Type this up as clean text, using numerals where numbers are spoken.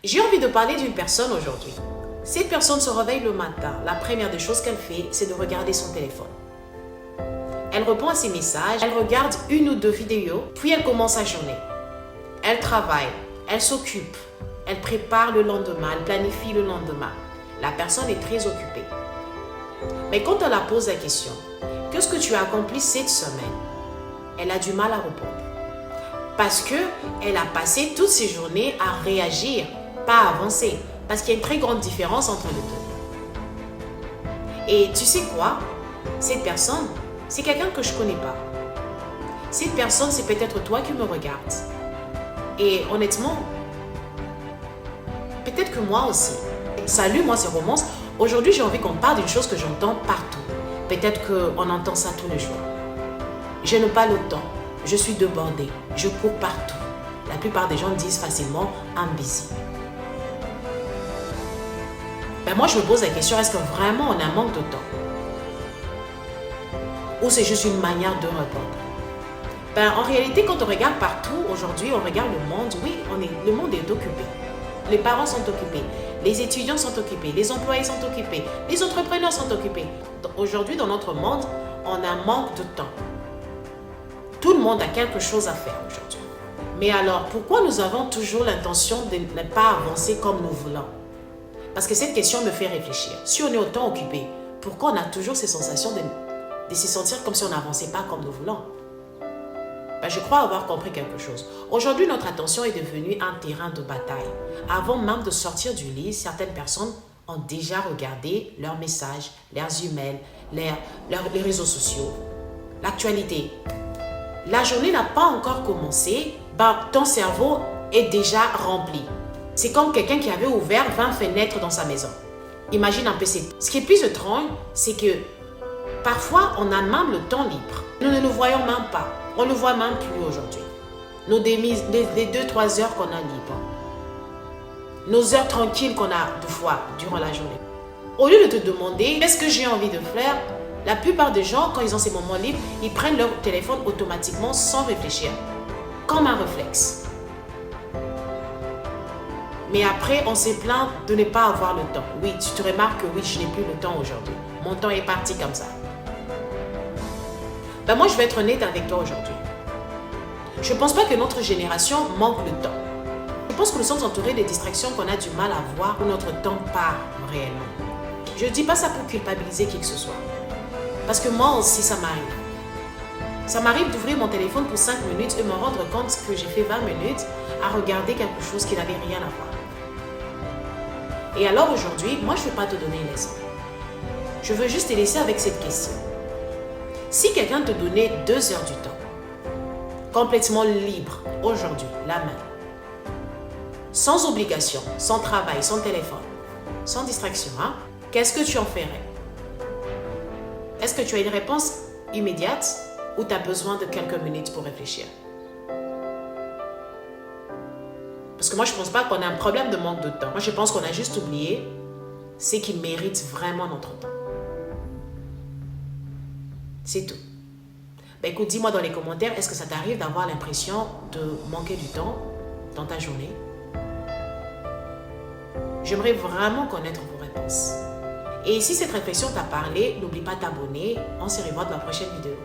J'ai envie de parler d'une personne aujourd'hui. Cette personne se réveille le matin. La première des choses qu'elle fait, c'est de regarder son téléphone. Elle répond à ses messages, elle regarde une ou deux vidéos, puis elle commence sa journée. Elle travaille, elle s'occupe, elle prépare le lendemain, elle planifie le lendemain. La personne est très occupée. Mais quand on la pose la question, qu'est-ce que tu as accompli cette semaine? Elle a du mal à répondre. Parce qu'elle a passé toutes ses journées à réagir, pas à avancer. Parce qu'il y a une très grande différence entre les deux. Et tu sais quoi? Cette personne, c'est quelqu'un que je ne connais pas. Cette personne, c'est peut-être toi qui me regardes. Et honnêtement, peut-être que moi aussi. Salut, moi c'est Romance. Aujourd'hui, j'ai envie qu'on parle d'une chose que j'entends partout. Peut-être qu'on entend ça tous les jours. Je n'ai pas le temps. Je suis débordée. Je cours partout. La plupart des gens disent facilement « I'm busy ». Ben moi, je me pose la question, est-ce que vraiment on a un manque de temps? Ou c'est juste une manière de répondre? Ben, en réalité, quand on regarde partout, aujourd'hui, on regarde le monde, oui, le monde est occupé. Les parents sont occupés, les étudiants sont occupés, les employés sont occupés, les entrepreneurs sont occupés. Aujourd'hui, dans notre monde, on a un manque de temps. Tout le monde a quelque chose à faire aujourd'hui. Mais alors, pourquoi nous avons toujours l'intention de ne pas avancer comme nous voulons? Parce que cette question me fait réfléchir. Si on est autant occupé, pourquoi on a toujours ces sensations de se sentir comme si on n'avançait pas comme nous voulons? Ben, je crois avoir compris quelque chose. Aujourd'hui, notre attention est devenue un terrain de bataille. Avant même de sortir du lit, certaines personnes ont déjà regardé leurs messages, leurs emails, les réseaux sociaux, l'actualité. La journée n'a pas encore commencé, ben, ton cerveau est déjà rempli. C'est comme quelqu'un qui avait ouvert 20 fenêtres dans sa maison. Imagine un peu. Ce qui est plus étrange, c'est que parfois, on a même le temps libre. Nous ne le voyons même pas. On ne le voit même plus aujourd'hui. Les 2-3 heures qu'on a libre. Nos heures tranquilles qu'on a deux fois durant la journée. Au lieu de te demander qu'est-ce que j'ai envie de faire, la plupart des gens, quand ils ont ces moments libres, ils prennent leur téléphone automatiquement sans réfléchir. Comme un réflexe. Mais après, on se plaint de ne pas avoir le temps. Oui, tu te remarques que oui, je n'ai plus le temps aujourd'hui. Mon temps est parti comme ça. Ben moi, je vais être honnête avec toi aujourd'hui. Je ne pense pas que notre génération manque de temps. Je pense que nous sommes entourés de distractions qu'on a du mal à voir où notre temps part réellement. Je ne dis pas ça pour culpabiliser qui que ce soit. Parce que moi aussi, ça m'arrive. Ça m'arrive d'ouvrir mon téléphone pour 5 minutes et me rendre compte que j'ai fait 20 minutes à regarder quelque chose qui n'avait rien à voir. Et alors aujourd'hui, moi je ne vais pas te donner une leçon. Je veux juste te laisser avec cette question. Si quelqu'un te donnait 2 heures du temps, complètement libre, aujourd'hui, la main, sans obligation, sans travail, sans téléphone, sans distraction, hein, qu'est-ce que tu en ferais? Est-ce que tu as une réponse immédiate ou tu as besoin de quelques minutes pour réfléchir? Parce que moi, je ne pense pas qu'on a un problème de manque de temps. Moi, je pense qu'on a juste oublié ce qui mérite vraiment notre temps. C'est tout. Ben écoute, dis-moi dans les commentaires, est-ce que ça t'arrive d'avoir l'impression de manquer du temps dans ta journée? J'aimerais vraiment connaître vos réponses. Et si cette réflexion t'a parlé, n'oublie pas de t'abonner. On se revoit dans la prochaine vidéo.